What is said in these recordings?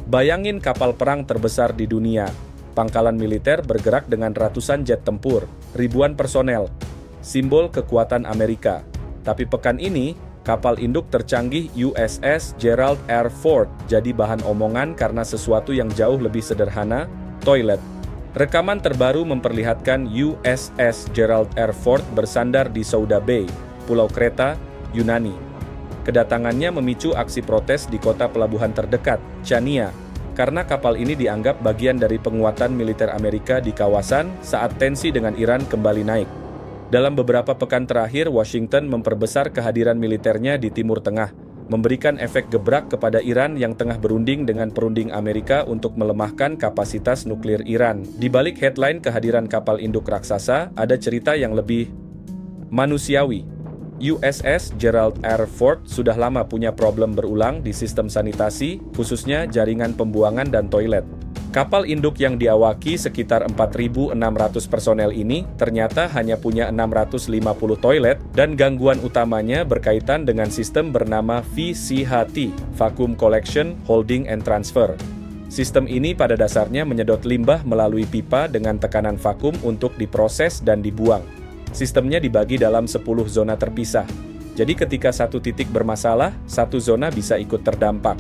Bayangin kapal perang terbesar di dunia. Pangkalan militer bergerak dengan ratusan jet tempur, ribuan personel, simbol kekuatan Amerika. Tapi pekan ini, kapal induk tercanggih USS Gerald R. Ford jadi bahan omongan karena sesuatu yang jauh lebih sederhana, toilet. Rekaman terbaru memperlihatkan USS Gerald R. Ford bersandar di Souda Bay, Pulau Kreta, Yunani. Kedatangannya memicu aksi protes di kota pelabuhan terdekat, Chania, karena kapal ini dianggap bagian dari penguatan militer Amerika di kawasan saat tensi dengan Iran kembali naik. Dalam beberapa pekan terakhir, Washington memperbesar kehadiran militernya di Timur Tengah, memberikan efek gebrak kepada Iran yang tengah berunding dengan perunding Amerika untuk melemahkan kapasitas nuklir Iran. Di balik headline kehadiran kapal induk raksasa, ada cerita yang lebih manusiawi. USS Gerald R. Ford sudah lama punya problem berulang di sistem sanitasi, khususnya jaringan pembuangan dan toilet. Kapal induk yang diawaki sekitar 4.600 personel ini ternyata hanya punya 650 toilet dan gangguan utamanya berkaitan dengan sistem bernama VCHT, Vacuum Collection, Holding and Transfer. Sistem ini pada dasarnya menyedot limbah melalui pipa dengan tekanan vakum untuk diproses dan dibuang. Sistemnya dibagi dalam 10 zona terpisah. Jadi ketika satu titik bermasalah, satu zona bisa ikut terdampak.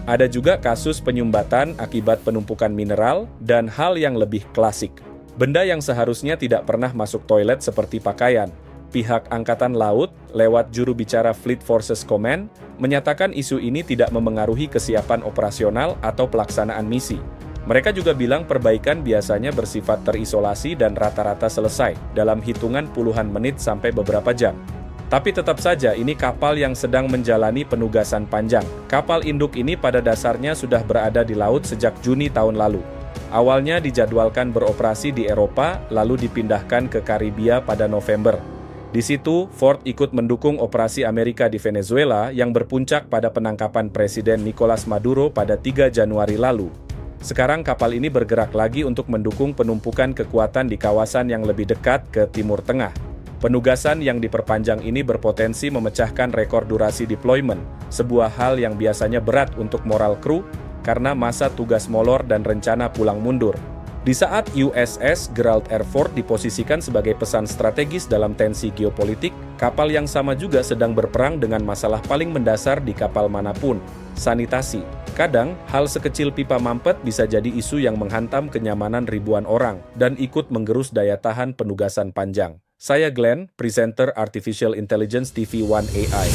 Ada juga kasus penyumbatan akibat penumpukan mineral dan hal yang lebih klasik. Benda yang seharusnya tidak pernah masuk toilet seperti pakaian. Pihak Angkatan Laut, lewat juru bicara Fleet Forces Command, menyatakan isu ini tidak memengaruhi kesiapan operasional atau pelaksanaan misi. Mereka juga bilang perbaikan biasanya bersifat terisolasi dan rata-rata selesai dalam hitungan puluhan menit sampai beberapa jam. Tapi tetap saja ini kapal yang sedang menjalani penugasan panjang. Kapal induk ini pada dasarnya sudah berada di laut sejak Juni tahun lalu. Awalnya dijadwalkan beroperasi di Eropa, lalu dipindahkan ke Karibia pada November. Di situ, Ford ikut mendukung operasi Amerika di Venezuela yang berpuncak pada penangkapan Presiden Nicolas Maduro pada 3 Januari lalu. Sekarang kapal ini bergerak lagi untuk mendukung penumpukan kekuatan di kawasan yang lebih dekat ke Timur Tengah. Penugasan yang diperpanjang ini berpotensi memecahkan rekor durasi deployment, sebuah hal yang biasanya berat untuk moral kru karena masa tugas molor dan rencana pulang mundur. Di saat USS Gerald R. Ford diposisikan sebagai pesan strategis dalam tensi geopolitik, kapal yang sama juga sedang berperang dengan masalah paling mendasar di kapal manapun, sanitasi. Kadang, hal sekecil pipa mampet bisa jadi isu yang menghantam kenyamanan ribuan orang dan ikut menggerus daya tahan penugasan panjang. Saya Glenn, presenter Artificial Intelligence TV One AI.